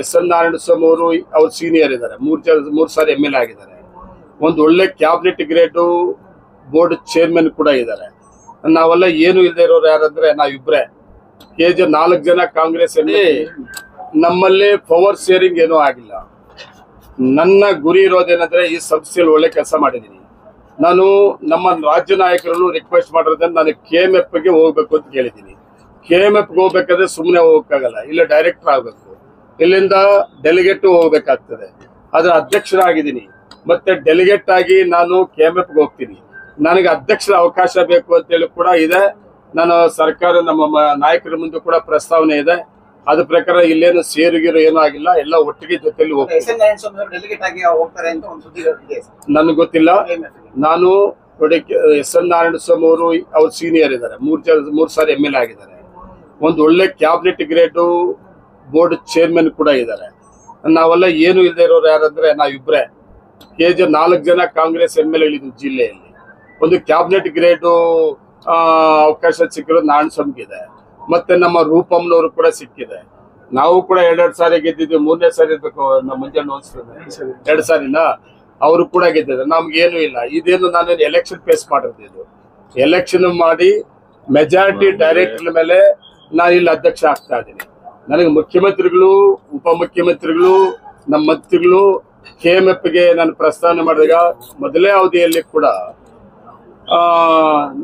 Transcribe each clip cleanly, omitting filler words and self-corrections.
S N Narayanaswamy ಅವರು ಅವ್ರ senior ಇದ್ದಾರೆ, ಮೂರು ಸಾರಿ MLA ಆಗಿದ್ದಾರೆ. ಒಂದು ಒಳ್ಳೆ ಕ್ಯಾಬಿನೆಟ್ ಗ್ರೇಡು ಬೋರ್ಡ್ ಚೇರ್ಮನ್ ಕೂಡ ಇದ್ದಾರೆ. ನಾವೆಲ್ಲ ಏನು ಇಲ್ಲದೆ ಇರೋರು ಯಾರಂದ್ರೆ ನಾವಿಬ್ರೆ. KJ 4 ಜನ ಕಾಂಗ್ರೆಸ್ ಅಲ್ಲಿ. ನಮ್ಮಲ್ಲಿ ಪವರ್ ಶೇರಿಂಗ್ ಏನೂ ಆಗಿಲ್ಲ. ನನ್ನ ಗುರಿ ಇರೋದೇನಂದ್ರೆ ಈ ಸಂಸ್ಥೆಯಲ್ಲಿ ಒಳ್ಳೆ ಕೆಲಸ ಮಾಡಿದ್ದೀನಿ. ನಾನು ನಮ್ಮ ರಾಜ್ಯ ನಾಯಕರನ್ನು ರಿಕ್ವೆಸ್ಟ್ ಮಾಡಿರೋದನ್ನ ನಾನು KMFಗೆ ಹೋಗ್ಬೇಕು ಅಂತ ಕೇಳಿದ್ದೀನಿ. KMFಗೆ ಹೋಗ್ಬೇಕಾದ್ರೆ ಸುಮ್ಮನೆ ಹೋಗಕ್ಕಾಗಲ್ಲ, ಇಲ್ಲ ಡೈರೆಕ್ಟರ್ ಆಗ್ಬೇಕು, ಇಲ್ಲಿಂದ ಡೆಲಿಗೇಟ್ ಹೋಗ್ಬೇಕಾಗ್ತದೆ. ಅದರ ಅಧ್ಯಕ್ಷರಾಗಿದ್ದೀನಿ, ಮತ್ತೆ ಡೆಲಿಗೇಟ್ ಆಗಿ ನಾನು KMFಗೆ ಹೋಗ್ತೀನಿ. ನನಗೆ ಅಧ್ಯಕ್ಷರ ಅವಕಾಶ ಬೇಕು ಅಂತೇಳಿ ಕೂಡ ಇದೆ. ನಾನು ಸರ್ಕಾರ ನಮ್ಮ ನಾಯಕರ ಮುಂದೆ ಕೂಡ ಪ್ರಸ್ತಾವನೆ ಇದೆ. ಅದ್ರ ಪ್ರಕಾರ ಇಲ್ಲೇನು ಸೇರುಗಿರೋ ಏನೂ ಆಗಿಲ್ಲ, ಎಲ್ಲ ಒಟ್ಟಿಗೆ ಜೊತೆಲಿ ಹೋಗ್ತೀನಿ. ನನಗೆ ಗೊತ್ತಿಲ್ಲ. ನಾನು ನೋಡಿ, ಎಸ್ ಎನ್ ನಾರಾಯಣಸ್ವಾಮಿ ಅವರು ಅವ್ರ ಸೀನಿಯರ್ ಇದ್ದಾರೆ, ಮೂರು ಸಾರಿ MLA ಆಗಿದ್ದಾರೆ. ಒಂದು ಒಳ್ಳೆ ಕ್ಯಾಬಿನೆಟ್ ಗ್ರೇಡು ಬೋರ್ಡ್ ಚೇರ್ಮನ್ ಕೂಡ ಇದ್ದಾರೆ. ನಾವೆಲ್ಲ ಏನು ಇಲ್ಲದೆ ಇರೋರು ಯಾರಂದ್ರೆ ನಾವಿಬ್ರೆ. KJ 4 ಜನ ಕಾಂಗ್ರೆಸ್ MLA ಇದ್ದು ಜಿಲ್ಲೆಯಲ್ಲಿ. ಒಂದು ಕ್ಯಾಬಿನೆಟ್ ಗ್ರೇಡು ಅವಕಾಶ ಸಿಕ್ಕಿರೋದು ನಾರಾಯಣಸ್ವಾಮಿಗೆ ಇದೆ, ಮತ್ತೆ ನಮ್ಮ ರೂಪಮ್ನವರು ಕೂಡ ಸಿಕ್ಕಿದೆ. ನಾವು ಕೂಡ 2 ಸಾರಿ ಗೆದ್ದಿದ್ವಿ, 3ನೇ ಸಾರಿ ಇರ್ಬೇಕು ನಮ್ಮ ಮುಂಜಾನೆ ಅನ್ಸ್ತದೆ, 2 ಸಾರಿನ ಅವರು ಕೂಡ ಗೆದ್ದಿದ್ದಾರೆ. ನಮ್ಗೇನು ಇಲ್ಲ. ಇದೇನು ನಾನು ಎಲೆಕ್ಷನ್ ಫೇಸ್ ಮಾಡಿರೋದು. ಇದು ಎಲೆಕ್ಷನ್ ಮಾಡಿ ಮೆಜಾರಿಟಿ ಡೈರೆಕ್ಟರ್ ಮೇಲೆ ನಾನು ಇಲ್ಲಿ ಅಧ್ಯಕ್ಷ ಆಗ್ತಾ ಇದ್ದೀನಿ. ನನಗೆ ಮುಖ್ಯಮಂತ್ರಿಗಳು, ಉಪಮುಖ್ಯಮಂತ್ರಿಗಳು, ನಮ್ಮ ಮಂತ್ರಿಗಳು KMFಗೆ ನಾನು ಪ್ರಸ್ತಾವನೆ ಮಾಡಿದಾಗ ಮೊದಲೇ ಅವಧಿಯಲ್ಲಿ ಕೂಡ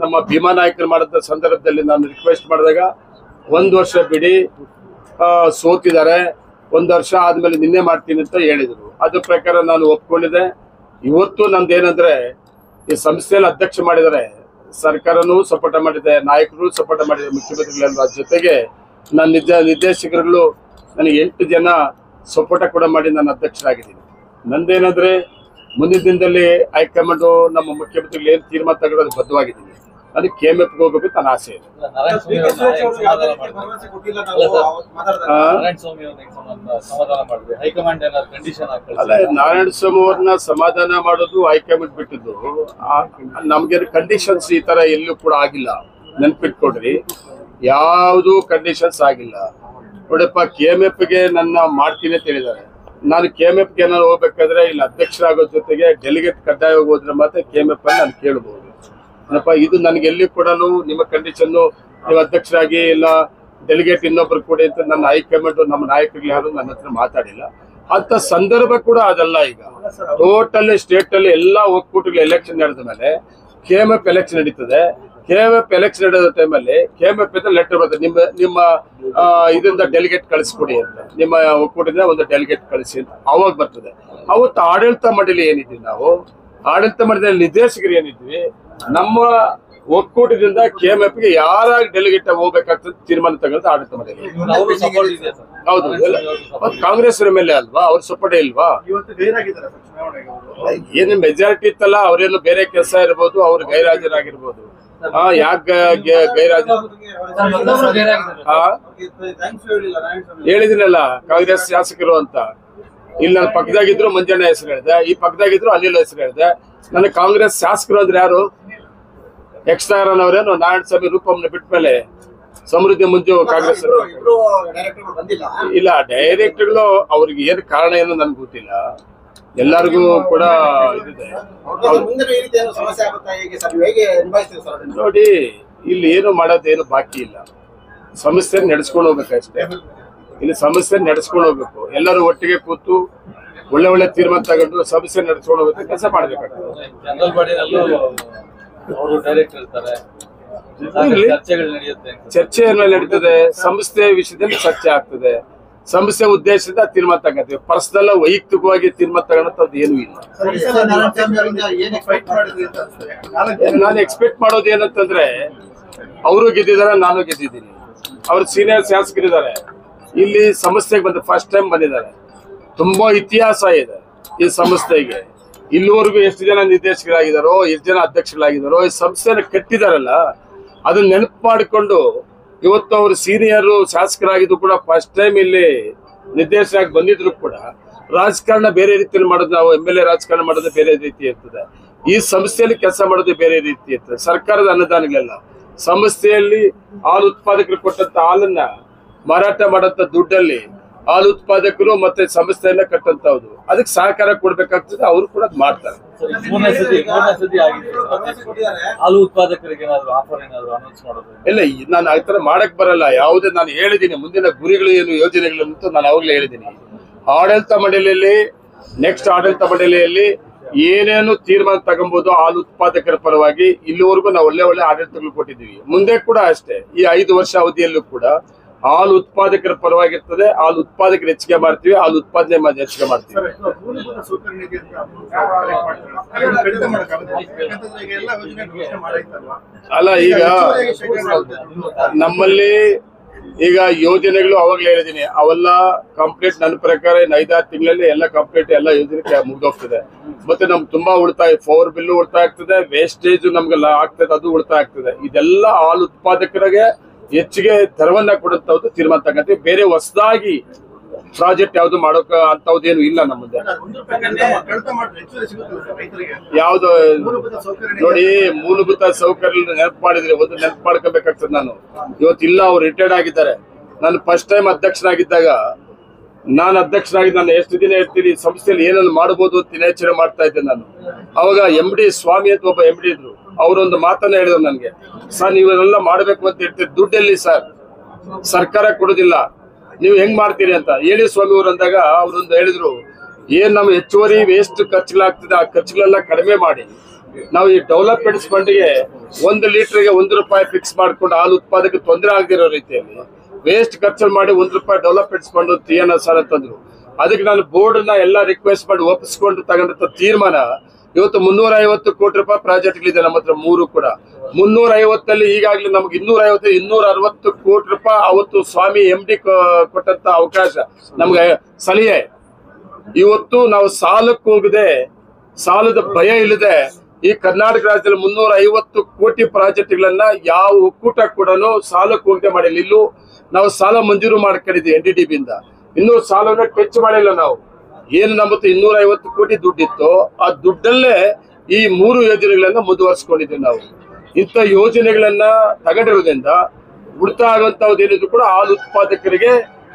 ನಮ್ಮ ಭೀಮಾ ನಾಯಕರು ಮಾಡಿದ ಸಂದರ್ಭದಲ್ಲಿ ನಾನು ರಿಕ್ವೆಸ್ಟ್ ಮಾಡಿದಾಗ 1 ವರ್ಷ ಬಿಡಿ, ಸೋತಿದ್ದಾರೆ, 1 ವರ್ಷ ಆದ್ಮೇಲೆ ನಿನ್ನೆ ಮಾಡ್ತೀನಿ ಅಂತ ಹೇಳಿದ್ರು. ಅದ್ರ ಪ್ರಕಾರ ನಾನು ಒಪ್ಕೊಂಡಿದ್ದೆ. ಇವತ್ತು ನಂದೇನಂದ್ರೆ ಈ ಸಂಸ್ಥೆಯಲ್ಲಿ ಅಧ್ಯಕ್ಷ ಮಾಡಿದರೆ ಸರ್ಕಾರನೂ ಸಪೋರ್ಟ್ ಮಾಡಿದೆ, ನಾಯಕರು ಸಪೋರ್ಟ್ ಮಾಡಿದೆ, ಮುಖ್ಯಮಂತ್ರಿಗಳೆಲ್ಲ ಜೊತೆಗೆ ನನ್ನ ನಿರ್ದೇಶಕರುಗಳು ನನಗೆ 8 ಜನ ಸಪೋರ್ಟ್ ಕೂಡ ಮಾಡಿ ನಾನು ಅಧ್ಯಕ್ಷರಾಗಿದ್ದೀನಿ. ನಂದೇನಂದ್ರೆ ಮುಂದಿನ ದಿನದಲ್ಲಿ ಹೈಕಮಾಂಡ್ ನಮ್ಮ ಮುಖ್ಯಮಂತ್ರಿಗಳು ಏನು ತೀರ್ಮಾನ ತಗೊಳ್ಳೋದು ಬದ್ಧವಾಗಿದ್ದೀನಿ. ನನಗೆ KMFಗೆ ಹೋಗ್ಬೇಕು ನನ್ನ ಆಸೆ ಇದೆ. ಅಲ್ಲ, ನಾರಾಯಣಸ್ವಾಮಿ ಅವ್ರನ್ನ ಸಮಾಧಾನ ಮಾಡೋದು ಹೈಕಮಾಂಡ್ ಬಿಟ್ಟಿದ್ದು. ನಮ್ಗೆ ಕಂಡೀಷನ್ಸ್ ಈ ತರ ಎಲ್ಲೂ ಕೂಡ ಆಗಿಲ್ಲ, ನೆನ್ಪಿಟ್ಕೊಡ್ರಿ. ಯಾವುದು ಕಂಡೀಷನ್ಸ್ ಆಗಿಲ್ಲ. ನೋಡಪ್ಪ, KMFಗೆ ನನ್ನ ಮಾಡ್ತೀನಿ ಅಂತ ಹೇಳಿದ್ದಾರೆ. ನಾನು KMFಗೆ ಏನಾದ್ರು ಹೋಗ್ಬೇಕಾದ್ರೆ ಇಲ್ಲಿ ಅಧ್ಯಕ್ಷರಾಗೋ ಜೊತೆಗೆ ಡೆಲಿಗೇಟ್ ಕಡ್ಡಾಯವಾಗಿ ಹೋದ್ರೆ ಮಾತ್ರ KMF ಅಲ್ಲಿ ನಾನು ಕೇಳಬಹುದು. ಏನಪ್ಪ, ಇದು ನನಗೆ ಎಲ್ಲಿ ಕೂಡ ನಿಮ್ಮ ಕಂಡೀಷನ್ನು ನೀವು ಅಧ್ಯಕ್ಷರಾಗಿ ಇಲ್ಲ ಡೆಲಿಗೇಟ್ ಇನ್ನೊಬ್ರು ಕೊಡಿ ಅಂತ ನನ್ನ ಹೈಕಮಾಂಡ್ ನಮ್ಮ ನಾಯಕರಿಗೆ ಯಾರು ನನ್ನ ಹತ್ರ ಮಾತಾಡಿಲ್ಲ. ಅಂತ ಸಂದರ್ಭ ಕೂಡ ಅದಲ್ಲ. ಈಗ ಟೋಟಲ್ ಸ್ಟೇಟ್ ಅಲ್ಲಿ ಎಲ್ಲಾ ಒಕ್ಕೂಟಗಳು ಎಲೆಕ್ಷನ್ ನಡೆದ ಮೇಲೆ KMF ಎಲೆಕ್ಷನ್ ನಡೀತದೆ. KMF ಎಲೆಕ್ಷನ್ ನಡೆದ ಟೈಮಲ್ಲಿ KMF ಇಂದ ಲೆಟರ್ ಬರ್ತದೆ, ನಿಮ್ಮ ಇದರಿಂದ ಡೆಲಿಗೇಟ್ ಕಳಿಸ್ಕೊಡಿ ಅಂತ, ನಿಮ್ಮ ಒಕ್ಕೂಟದಿಂದ ಒಂದು ಡೆಲಿಗೇಟ್ ಕಳಿಸಿ ಅಂತ ಅವಾಗ ಬರ್ತದೆ. ಅವತ್ತು ಆಡಳಿತ ಮಂಡಳಿ ಏನಿದ್ವಿ ನಾವು, ಆಡಳಿತ ಮಂಡಳಿ ನಿರ್ದೇಶಕರು ಏನಿದ್ವಿ, ನಮ್ಮ ಒಕ್ಕೂಟದಿಂದ KMFಗೆ ಯಾರ ಡೆಲಿಗೇಟ್ ಹೋಗ್ಬೇಕಾಗ್ತದೆ ತೀರ್ಮಾನ ತಗೊಳ್ಳೋದು ಆಡಳಿತ ಮಂಡಳಿ. ಹೌದು, ಕಾಂಗ್ರೆಸ್ MLA ಅಲ್ವಾ, ಅವ್ರ ಸಪೋರ್ಟ್ ಇಲ್ವಾ? ಏನು ಮೆಜಾರಿಟಿ ಇತ್ತಲ್ಲ, ಅವ್ರೇನು ಬೇರೆ ಕೆಲಸ ಇರ್ಬೋದು, ಅವ್ರು ಗೈರಾಜರಾಗಿರ್ಬೋದು. ಯಾಕೆ ಗೈರಾಜ ಹೇಳಿದಿನಲ್ಲ, ಕಾಂಗ್ರೆಸ್ ಶಾಸಕರು ಅಂತ. ಇಲ್ಲಿ ನನ್ನ ಪಕ್ಕದಾಗಿದ್ರು ಮಂಜಣ್ಣ ಹೆಸರು ಹೇಳಿದೆ, ಈ ಪಕ್ಕದಾಗಿದ್ರು ಅನಿಲ್ ಹೆಸರು ಹೇಳಿದೆ. ನನ್ನ ಕಾಂಗ್ರೆಸ್ ಶಾಸಕರು ಅಂದ್ರೆ ಯಾರು? ಎಕ್ಸ್ಟ್ರಾರನವರೇನು? ನಾರಾಯಣಸ್ವಾಮಿ ರೂಪಮ್ನ ಬಿಟ್ಟ ಮೇಲೆ ಸಮೃದ್ಧಿ ಮುಂಜು ಕಾಂಗ್ರೆಸ್ ಇಲ್ಲ. ಡೈರೆಕ್ಟ್ಗಳು ಅವ್ರಿಗೆ ಏನು ಕಾರಣ ಏನು ನನ್ಗೆ ಗೊತ್ತಿಲ್ಲ. ಎಲ್ಲರಿಗೂ ಕೂಡ ಇದಿದೆ. ನೋಡಿ, ಇಲ್ಲಿ ಏನು ಮಾಡೋದೇನು ಬಾಕಿ ಇಲ್ಲ. ಸಮಸ್ಯೆ ನಡೆಸ್ಕೊಂಡು ಹೋಗ್ಬೇಕಷ್ಟೇ. ಇಲ್ಲಿ ಸಮಸ್ಯೆ ನಡೆಸ್ಕೊಂಡು ಹೋಗ್ಬೇಕು. ಎಲ್ಲರೂ ಒಟ್ಟಿಗೆ ಕೂತು ಒಳ್ಳೆ ಒಳ್ಳೆ ತೀರ್ಮಾನ ತಗೊಂಡು ಸಮಸ್ಯೆ ನಡೆಸ್ಕೊಂಡು ಹೋಗ್ಬೇಕು, ಕೆಲಸ ಮಾಡ್ಬೇಕಾಗ್ತದೆ. ಚರ್ಚೆ ಮೇಲೆ ನಡೀತದೆ, ಸಂಸ್ಥೆ ವಿಷಯದಲ್ಲಿ ಚರ್ಚೆ ಆಗ್ತದೆ. ಸಮಸ್ಯೆ ಉದ್ದೇಶದಿಂದ ತೀರ್ಮಾನ ತಗೋತೀವಿ. ಪರ್ಸನಲ್ ವೈಯಕ್ತಿಕವಾಗಿ ತೀರ್ಮಾನ ತಗೊಳ್ಳೋದು ಏನೂ ಇಲ್ಲ. ನಾನು ಎಕ್ಸ್ಪೆಕ್ಟ್ ಮಾಡೋದು ಏನಂತಂದ್ರೆ, ಅವರು ಗೆದ್ದಿದ್ದಾರೆ, ನಾನು ಗೆದ್ದಿದ್ದೀನಿ. ಅವ್ರ ಸೀನಿಯರ್ ಶಾಸಕರಿದ್ದಾರೆ. ಇಲ್ಲಿ ಸಂಸ್ಥೆಗೆ ಬಂದ ಫಸ್ಟ್ ಟೈಮ್ ಬಂದಿದ್ದಾರೆ. ತುಂಬಾ ಇತಿಹಾಸ ಇದೆ ಈ ಸಂಸ್ಥೆಗೆ. ಇಲ್ಲಿವರೆಗೂ ಎಷ್ಟು ಜನ ನಿರ್ದೇಶಕರಾಗಿದ್ದಾರೋ, ಎಷ್ಟು ಜನ ಅಧ್ಯಕ್ಷರಾಗಿದ್ದಾರೋ, ಈ ಸಂಸ್ಥೆನ ಕಟ್ಟಿದಾರಲ್ಲ, ಅದನ್ನ ನೆನಪು ಮಾಡಿಕೊಂಡು ಇವತ್ತು ಅವರು ಸೀನಿಯರ್ ಶಾಸಕರಾಗಿದ್ದು ಕೂಡ ಫಸ್ಟ್ ಟೈಮ್ ಇಲ್ಲಿ ನಿರ್ದೇಶಕರಾಗಿ ಬಂದಿದ್ರು ಕೂಡ ರಾಜಕಾರಣ ಬೇರೆ ರೀತಿಯಲ್ಲಿ ಮಾಡೋದು, ನಾವು MLA ರಾಜಕಾರಣ ಮಾಡೋದು ಬೇರೆ ರೀತಿ ಇರ್ತದೆ. ಈ ಸಂಸ್ಥೆಯಲ್ಲಿ ಕೆಲಸ ಮಾಡೋದು ಬೇರೆ ರೀತಿ ಇರ್ತದೆ. ಸರ್ಕಾರದ ಅನುದಾನಗಳೆಲ್ಲ ಸಂಸ್ಥೆಯಲ್ಲಿ ಹಾಲು ಉತ್ಪಾದಕರು ಕೊಟ್ಟಂತ ಹಾಲನ್ನ ಮಾರಾಟ ಮಾಡಂತ ದುಡ್ಡಲ್ಲಿ ಹಾಲು ಉತ್ಪಾದಕರು ಮತ್ತೆ ಸಂಸ್ಥೆಯನ್ನ ಕಟ್ಟಂತವ್ರು, ಅದಕ್ಕೆ ಸಹಕಾರ ಕೊಡ್ಬೇಕಾಗ್ತದೆ. ಅವರು ಕೂಡ ಮಾಡ್ತಾರೆ. ಹಾಲು ಉತ್ಪಾದಕರಿಗೆ ಇಲ್ಲ, ನಾನು ಆ ತರ ಮಾಡಕ್ ಬರಲ್ಲ. ಯಾವುದೇ ನಾನು ಹೇಳಿದ್ದೀನಿ ಮುಂದಿನ ಗುರಿಗಳು ಏನು ಯೋಜನೆಗಳು ಅಂತ ನಾನು ಅವಾಗಲೇ ಹೇಳಿದ್ದೀನಿ. ಆಡಳಿತ ಮಂಡಳಿಯಲ್ಲಿ ನೆಕ್ಸ್ಟ್ ಆಡಳಿತ ಮಂಡಳಿಯಲ್ಲಿ ಏನೇನು ತೀರ್ಮಾನ ತಗೊಬಹುದು ಹಾಲು ಉತ್ಪಾದಕರ ಪರವಾಗಿ ಇಲ್ಲಿವರೆಗೂ ನಾವು ಒಳ್ಳೆ ಒಳ್ಳೆ ಆಡಳಿತಗಳು ಕೊಟ್ಟಿದ್ದೀವಿ. ಮುಂದೆ ಕೂಡ ಅಷ್ಟೇ, ಈ 5 ವರ್ಷ ಅವಧಿಯಲ್ಲೂ ಕೂಡ ಹಾಲು ಉತ್ಪಾದಕರ ಪರವಾಗಿರ್ತದೆ. ಹಾಲು ಉತ್ಪಾದಕರು ಹೆಚ್ಚಿಗೆ ಮಾಡ್ತೀವಿ, ಹಾಲು ಉತ್ಪಾದನೆ ಹೆಚ್ಚಿಗೆ ಮಾಡ್ತೀವಿ. ಅಲ್ಲ, ಈಗ ನಮ್ಮಲ್ಲಿ ಈಗ ಯೋಜನೆಗಳು ಅವಾಗಲೇ ಹೇಳಿದೀನಿ, ಅವೆಲ್ಲ ಕಂಪ್ಲೀಟ್ ನನ್ನ ಪ್ರಕಾರ 5-6 ತಿಂಗಳಲ್ಲಿ ಎಲ್ಲ ಕಂಪ್ಲೀಟ್ ಎಲ್ಲ ಯೋಜನೆ ಮುಗ್ದೋಗ್ತದೆ. ಮತ್ತೆ ನಮ್ಗೆ ತುಂಬಾ ಉಳಿತಾಯ, 4 ಬಿಲ್ಲು ಉಳಿತಾಯ ಆಗ್ತದೆ, ವೇಸ್ಟೇಜ್ ನಮ್ಗೆಲ್ಲ ಆಗ್ತದೆ, ಅದು ಉಳಿತಾಯ ಆಗ್ತದೆ. ಇದೆಲ್ಲ ಹಾಲು ಉತ್ಪಾದಕರಿಗೆ ಹೆಚ್ಚಿಗೆ ದರವನ್ನ ಕೊಡುತ್ತವ್ದು ತೀರ್ಮಾನ ತಗೊಂತೀವಿ. ಬೇರೆ ಹೊಸದಾಗಿ ಪ್ರಾಜೆಕ್ಟ್ ಯಾವ್ದು ಮಾಡೋಕ ಅಂತವ್ದೇನು ಇಲ್ಲ ನಮ್ಮ ಮುಂದೆ. ಯಾವ್ದು ನೋಡಿ, ಮೂಲಭೂತ ಸೌಕರ್ಯ ನೆನಪು ಮಾಡಿದ್ರೆ ಒಂದು ನೆನಪು ಮಾಡ್ಕೋಬೇಕಾಗ್ತದೆ. ನಾನು ಇವತ್ತಿಲ್ಲ, ಅವ್ರು ರಿಟೈರ್ಡ್ ಆಗಿದ್ದಾರೆ. ನಾನು ಫಸ್ಟ್ ಟೈಮ್ ಅಧ್ಯಕ್ಷನಾಗಿದ್ದಾಗ ನಾನು ಎಷ್ಟು ದಿನ ಇರ್ತೀನಿ ಸಂಸ್ಥೆಯಲ್ಲಿ ಏನೇನು ಮಾಡಬಹುದು ಅಂತ ಯೋಚನೆ ಮಾಡ್ತಾ ಇದ್ದೆ ನಾನು. ಅವಾಗ MD ಸ್ವಾಮಿ ಅಂತ ಒಬ್ಬ MD ಇದ್ರು. ಅವರೊಂದು ಮಾತನ್ನ ಹೇಳಿದ್ರು ನನಗೆ, ಸರ್ ನೀವೆಲ್ಲ ಮಾಡ್ಬೇಕು ಅಂತ ಹೇಳ್ತೀರಿ, ದುಡ್ಡೆಲ್ಲಿ ಸರ್, ಸರ್ಕಾರ ಕೊಡೋದಿಲ್ಲ, ನೀವು ಹೆಂಗ್ ಮಾಡ್ತೀರಿ ಅಂತ ಹೇಳಿ ಸ್ವಾಮಿ ಅವರು ಅಂದಾಗ ಅವ್ರೊಂದು ಹೇಳಿದ್ರು, ಏನ್ ನಮ್ಮ ಹೆಚ್ಚುವರಿ ವೇಸ್ಟ್ ಖರ್ಚುಗಳಾಗ್ತದೆ ಆ ಖರ್ಚುಗಳೆಲ್ಲ ಕಡಿಮೆ ಮಾಡಿ ನಾವು ಈ ಡೆವಲಪ್ಮೆಂಟ್ ಫಂಡ್ಗೆ 1 ಲೀಟರ್ಗೆ ₹1 ಫಿಕ್ಸ್ ಮಾಡ್ಕೊಂಡು ಹಾಲು ಉತ್ಪಾದಕ ತೊಂದರೆ ಆಗದಿರೋ ರೀತಿಯಲ್ಲಿ ವೇಸ್ಟ್ ಖರ್ಚು ಮಾಡಿ ₹1 ಡೆವಲಪ್ಮೆಂಟ್ ಫಂಡ್ ಅಂತ ಸರ್ ಅಂತಂದ್ರು. ಅದಕ್ಕೆ ನಾನು ಬೋರ್ಡ್ ನ ಎಲ್ಲ ರಿಕ್ವೆಸ್ಟ್ ಮಾಡಿ ಒಪ್ಪಿಸ್ಕೊಂಡು ತಗೊಂಡ ತೀರ್ಮಾನ ಇವತ್ತು ₹350 ಕೋಟಿ ಪ್ರಾಜೆಕ್ಟ್ಗಳಿದೆ ನಮ್ಮ ಹತ್ರ. 3 ಕೂಡ 350 ಈಗಾಗಲೇ ನಮ್ಗೆ 260 ಕೋಟಿ ರೂಪಾಯಿ ಅವತ್ತು ಸ್ವಾಮಿ MD ಕೊಟ್ಟಂತ ಅವಕಾಶ ನಮ್ಗೆ ಸಲಹೆ. ಇವತ್ತು ನಾವು ಸಾಲಕ್ಕೆ ಹೋಗದೆ, ಸಾಲದ ಭಯ ಇಲ್ಲದೆ ಈ ಕರ್ನಾಟಕ ರಾಜ್ಯದಲ್ಲಿ 350 ಕೋಟಿ ಪ್ರಾಜೆಕ್ಟ್ಗಳನ್ನ ಯಾವ ಒಕ್ಕೂಟ ಕೂಡ ಸಾಲಕ್ಕೆ ಹೋಗದೆ ಮಾಡಿಲ್ಲ. ಇಲ್ಲೂ ನಾವು ಸಾಲ ಮಂಜೂರು ಮಾಡ್ಕೊಂಡಿದ್ವಿ NDDB ಇಂದ, ಇನ್ನೂ ಸಾಲವನ್ನ ಟಚ್ ಮಾಡಿಲ್ಲ ನಾವು. ಏನು ನಮ್ಮ 250 ಕೋಟಿ ದುಡ್ಡಿತ್ತು, ಆ ದುಡ್ಡಲ್ಲೇ ಈ 3 ಯೋಜನೆಗಳನ್ನ ಮುಂದುವರಿಸಿಕೊಂಡಿದ್ದೀವಿ ನಾವು. ಇಂಥ ಯೋಜನೆಗಳನ್ನ ತಗೊಂಡಿರೋದ್ರಿಂದ ಉಳಿತಾಯ ಆಗುವಂತದ್ದೇನಿದ್ರು ಕೂಡ ಹಾಲು ಉತ್ಪಾದಕರಿಗೆ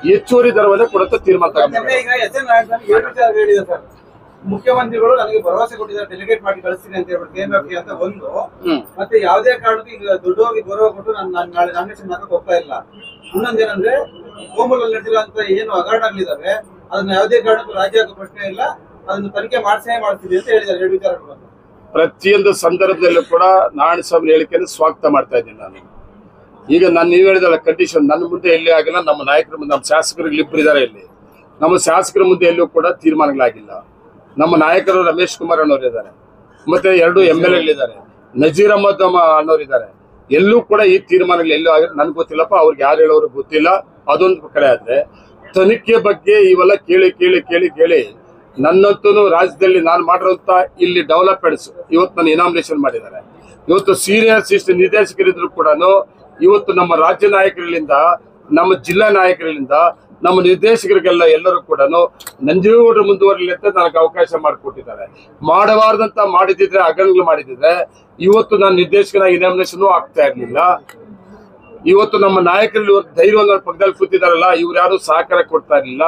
ಹೆಚ್ಚುವರಿ ದರವನ್ನ ಕೊಡುತ್ತ ತೀರ್ಮಾನ ತಗೊಂಡಿದ್ದಾರೆ. ಮುಖ್ಯಮಂತ್ರಿಗಳು ನನಗೆ ಭರವಸೆ ಕೊಟ್ಟಿದ್ದಾರೆ, ಡೆಲಿಗೇಟ್ ಮಾಡಿ ಕಳಿಸ್ತೀನಿ ಅಂತ ಹೇಳ್ಬಿಟ್ಟು KMFಗೆ ಅಂತ ಒಂದು. ಮತ್ತೆ ಯಾವುದೇ ಕಾರಣಕ್ಕೂ ಈಗ ದುಡ್ಡೋಗಿ ಗೌರವ ಕೊಟ್ಟು ನಾನು ನಾಳೆ ನಾಮಿನೇಷನ್ ಮಾಡಕ್ಕೆ ಹೋಗ್ತಾ ಇಲ್ಲ. ಇನ್ನೊಂದೇನಂದ್ರೆ ಕೋಮಲಲ್ಲಿ ನಡೆದಿರುವಂತ ಏನು ಹಗರಣಗಳಿದಾವೆ ಅದನ್ನ ಯಾವುದೇ ಕಾರಣಕ್ಕೂ ರಾಜ್ಯ ಪ್ರಶ್ನೆ ಇಲ್ಲ, ಅದನ್ನು ತನಿಖೆ ಮಾಡ್ತೀವಿ ಅಂತ ಹೇಳಿದ್ದಾರೆ. 2 ವಿಚಾರಗಳು ಪ್ರತಿಯೊಂದು ಸಂದರ್ಭದಲ್ಲೂ ಕೂಡ ನಾರಾಯಣಸ್ವಾಮಿ ಹೇಳಿಕೆಯನ್ನು ಸ್ವಾಗತ ಮಾಡ್ತಾ ಇದ್ದೀನಿ ನಾನು. ಈಗ ನೀವು ಹೇಳಿದಲ್ಲ ಕಂಡೀಷನ್ ನನ್ನ ಮುಂದೆ ಎಲ್ಲಿ ಆಗಿಲ್ಲ, ನಮ್ಮ ನಾಯಕರ ಮುಂದೆ, ನಮ್ಮ ಶಾಸಕರಿಗೆ ಇಬ್ಬರಿದ್ದಾರೆ ಇಲ್ಲಿ, ನಮ್ಮ ಶಾಸಕರ ಮುಂದೆ ಎಲ್ಲೂ ಕೂಡ ತೀರ್ಮಾನಗಳಾಗಿಲ್ಲ. ನಮ್ಮ ನಾಯಕರು ರಮೇಶ್ ಕುಮಾರ್ ಅನ್ನೋರು ಇದ್ದಾರೆ, ಮತ್ತೆ 2 MLAಗಳಿದ್ದಾರೆ, ನಜೀರ್ ಅಹಮದ್ ಅನ್ನೋರಿದ್ದಾರೆ. ಎಲ್ಲೂ ಕೂಡ ಈ ತೀರ್ಮಾನಗಳು ಎಲ್ಲೂ ಆಗಿಲ್ಲ. ನನ್ಗೆ ಗೊತ್ತಿಲ್ಲಪ್ಪ, ಅವ್ರಿಗೆ ಯಾರು ಹೇಳೋರು ಗೊತ್ತಿಲ್ಲ. ಅದೊಂದು ಕಡೆ ಆದ್ರೆ ತನಿಖೆ ಬಗ್ಗೆ ಇವೆಲ್ಲ ಕೇಳಿ ನನ್ನಂತೂ ರಾಜ್ಯದಲ್ಲಿ ನಾನು ಮಾಡಿರೋಂತ ಇಲ್ಲಿ ಡೆವಲಪ್ಮೆಂಟ್ಸ್ ಇವತ್ತು ನನ್ನ ಇನಾಮಿನೇಷನ್ ಮಾಡಿದ್ದಾರೆ. ಇವತ್ತು ಸೀನಿಯರ್ ಅಸಿಸ್ಟೆಂಟ್ ನಿರ್ದೇಶಕರಿದ್ರು ಕೂಡ ಇವತ್ತು ನಮ್ಮ ರಾಜ್ಯ ನಾಯಕರಿಂದ, ನಮ್ಮ ಜಿಲ್ಲಾ ನಾಯಕರಿಂದ, ನಮ್ಮ ನಿರ್ದೇಶಕರಿಗೆಲ್ಲ ಎಲ್ಲರೂ ಕೂಡ ನಂಜೇಗೌಡರು ಮುಂದುವರಲಿ ಅಂತ ನನಗೆ ಅವಕಾಶ ಮಾಡಿಕೊಟ್ಟಿದ್ದಾರೆ. ಮಾಡಬಾರ್ದಂತ ಮಾಡಿದ್ರೆ ಹಗರಣಗಳು ಮಾಡಿದ್ರೆ ಇವತ್ತು ನಾನು ನಿರ್ದೇಶಕನಾಗಿ ಇನಾಮಿನೇಷನ್ ಆಗ್ತಾ ಇರ್ಲಿಲ್ಲ. ಇವತ್ತು ನಮ್ಮ ನಾಯಕರಲ್ಲಿ ಧೈರ್ಯವನ್ನು ಪಕ್ಕದಲ್ಲಿ ಕೂತಿದಾರಲ್ಲ, ಇವ್ರು ಯಾರು ಸಹಕಾರ ಕೊಡ್ತಾ ಇರ್ಲಿಲ್ಲ.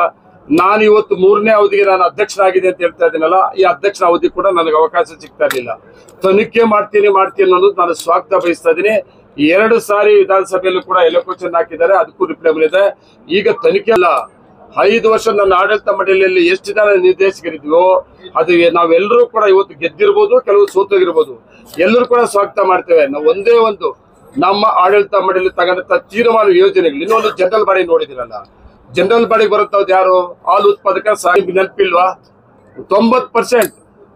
ನಾನು ಇವತ್ತು 3ನೇ ಅವಧಿಗೆ ನಾನು ಅಧ್ಯಕ್ಷನಾಗಿದೆ ಅಂತ ಹೇಳ್ತಾ ಇದ್ದೀನಲ್ಲ, ಈ ಅಧ್ಯಕ್ಷನ ಅವಧಿ ಕೂಡ ನನಗೆ ಅವಕಾಶ ಸಿಗ್ತಾ ಇರ್ಲಿಲ್ಲ. ತನಿಖೆ ಮಾಡ್ತೀನಿ ಅನ್ನೋದು ನಾನು ಸ್ವಾಗತ ಬಯಸ್ತಾ ಇದ್ದೀನಿ. 2 ಸಾರಿ ವಿಧಾನಸಭೆಯಲ್ಲೂ ಕೂಡ ಎಲೆಕ್ಷನ್ ಹಾಕಿದ್ದಾರೆ, ಅದಕ್ಕೂ ರಿಪ್ಲೈ ಬಂದಿದೆ. ಈಗ ತನಿಖೆ ಅಲ್ಲ, 5 ವರ್ಷ ನನ್ನ ಆಡಳಿತ ಮಂಡಳಿಯಲ್ಲಿ ಎಷ್ಟು ಜನ ನಿರ್ದೇಶಕರಿದ್ವೋ ಅದು ನಾವೆಲ್ಲರೂ ಕೂಡ ಇವತ್ತು ಗೆದ್ದಿರ್ಬೋದು, ಕೆಲವು ಸೋತೋಗಿರ್ಬೋದು, ಎಲ್ಲರೂ ಕೂಡ ಸ್ವಾಗತ ಮಾಡ್ತೇವೆ. ನಾವು ಒಂದೇ ಒಂದು ನಮ್ಮ ಆಡಳಿತ ಮಂಡಳಿ ತಗೊಂಡಂತ ತೀರ್ಮಾನ ಯೋಜನೆಗಳು. ಇನ್ನೊಂದು ಜನರಲ್ ಬಾಡಿ ನೋಡಿದಿರಲ್ಲ, ಜನರಲ್ ಬಾಡಿಗೆ ಬರುತ್ತವ್ದು ಯಾರು? ಹಾಲು ಉತ್ಪಾದಕ. ನೆನಪಿಲ್ವಾ? 90%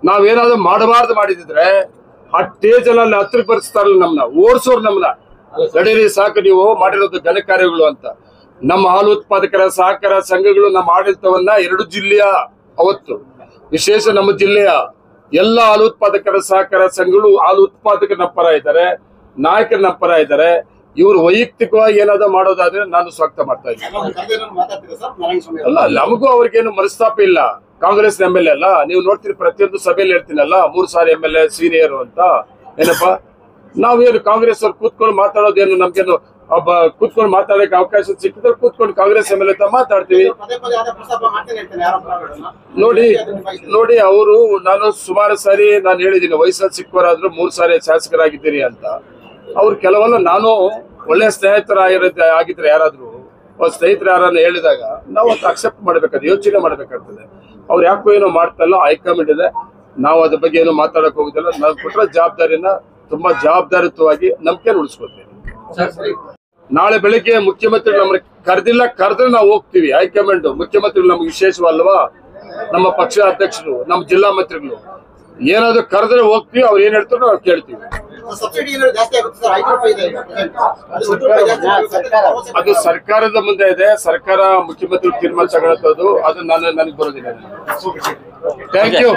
ನಾವೇನಾದ್ರೂ ಮಾಡಬಾರ್ದು ಮಾಡಿದ್ರೆ ಆ ಸ್ಟೇಜ್ ಅಲ್ಲಿ ಹತ್ರಕ್ಕೆ ಬರ್ಸ್ತಾರಲ್ಲ, ನಮ್ನ ಓಡಿಸೋರು, ನಮ್ನ ನಡೀರಿ ಸಾಕು ನೀವು ಮಾಡಿರೋದು ಘನ ಕಾರ್ಯಗಳು ಅಂತ. ನಮ್ಮ ಹಾಲು ಉತ್ಪಾದಕರ ಸಹಕಾರ ಸಂಘಗಳು ನಮ್ಮ ಆಡಳಿತವನ್ನ 2 ಜಿಲ್ಲೆಯ, ಅವತ್ತು ವಿಶೇಷ ನಮ್ಮ ಜಿಲ್ಲೆಯ ಎಲ್ಲ ಹಾಲು ಉತ್ಪಾದಕರ ಸಹಕಾರ ಸಂಘಗಳು ಹಾಲು ಉತ್ಪಾದಕರ ಪರ ಇದ್ದಾರೆ, ನಾಯಕರ ಪರ ಇದ್ದಾರೆ. ಇವರು ವೈಯಕ್ತಿಕವಾಗಿ ಏನಾದ್ರು ಮಾಡೋದಾದ್ರೆ ನಾನು ಸ್ವಾಗತ ಮಾಡ್ತಾ ಇದ್ದೀನಿ. ಅಲ್ಲ, ನಮಗೂ ಅವ್ರಿಗೇನು ಮನಸ್ತಾಪ ಇಲ್ಲ. ಕಾಂಗ್ರೆಸ್ MLA ಅಲ್ಲ, ನೀವು ನೋಡ್ತೀರಿ ಪ್ರತಿಯೊಂದು ಸಭೆಯಲ್ಲಿ ಹೇಳ್ತೀನಲ್ಲ, 3 ಸಾರಿ MLA ಸೀನಿಯರ್ ಅಂತ. ಏನಪ್ಪಾ ನಾವೇನು ಕಾಂಗ್ರೆಸ್ ಅವ್ರು ಕೂತ್ಕೊಂಡು ಮಾತಾಡೋದೇನು ನಮ್ಗೇನು ಒಬ್ಬ ಕೂತ್ಕೊಂಡು ಮಾತಾಡಕ್ಕೆ ಅವಕಾಶ ಸಿಕ್ಕಿದ್ರೆ ಕೂತ್ಕೊಂಡು ಕಾಂಗ್ರೆಸ್ ಎಮ್ ಎಲ್ ಎ ಮಾತಾಡ್ತೀವಿ. ನೋಡಿ ಅವರು ನಾನು ಸುಮಾರು ಸಾರಿ ನಾನು ಹೇಳಿದ್ದೀನಿ, ವಯಸ್ಸಲ್ಲಿ ಸಿಕ್ಕವರಾದ್ರೂ 3 ಸಾರಿ ಶಾಸಕರಾಗಿದ್ದೀರಿ ಅಂತ. ಅವ್ರು ಕೆಲವಲ್ಲ ನಾನು ಒಳ್ಳೆ ಸ್ನೇಹಿತರಾಗಿದ್ರೆ ಯಾರಾದ್ರೂ ಸ್ನೇಹಿತರು ಯಾರನ್ನ ಹೇಳಿದಾಗ ನಾವು ಅದು ಅಕ್ಸೆಪ್ಟ್ ಮಾಡ್ಬೇಕಾದ್ರೆ ಯೋಚನೆ ಮಾಡ್ಬೇಕಾಗ್ತದೆ. ಅವ್ರು ಯಾಕೋ ಏನೋ ಮಾಡ್ತಾ ಇಲ್ಲ, ಹೈಕಮಾಂಡ್ ಇದೆ, ನಾವು ಅದ್ರ ಬಗ್ಗೆ ಏನೋ ಮಾತಾಡಕ್ ಹೋಗುದಿಲ್ಲ. ನಾವು ಕೊಟ್ಟರೆ ಜವಾಬ್ದಾರಿನ ತುಂಬಾ ಜವಾಬ್ದಾರಿಯುತವಾಗಿ ನಂಬಿಕೆ ಉಳಿಸ್ಕೊತೀವಿ. ನಾಳೆ ಬೆಳಿಗ್ಗೆ ಮುಖ್ಯಮಂತ್ರಿ ನಮ್ಮನ್ನ ಕರೆದಿಲ್ಲ, ಕರೆದ್ರೆ ನಾವು ಹೋಗ್ತೀವಿ. ಹೈಕಮಾಂಡ್ ಮುಖ್ಯಮಂತ್ರಿಗಳು ನಮ್ಗೆ ವಿಶೇಷವಲ್ವಾ, ನಮ್ಮ ಪಕ್ಷ ಅಧ್ಯಕ್ಷರು, ನಮ್ಮ ಜಿಲ್ಲಾ ಮಂತ್ರಿಗಳು ಏನಾದ್ರು ಕರೆದ್ರೆ ಹೋಗ್ತೀವಿ. ಅವ್ರು ಏನ್ ಹೇಳ್ತಾರೋ ನಾವು ಕೇಳ್ತೀವಿ. ಅದು ಸರ್ಕಾರದ ಮುಂದೆ ಇದೆ, ಸರ್ಕಾರ ಮುಖ್ಯಮಂತ್ರಿ ತೀರ್ಮಾನ ತಗೊಳ್ಳೋದು, ಅದು ನನಗೆ ಬರೋದಿಲ್ಲ. Thank you.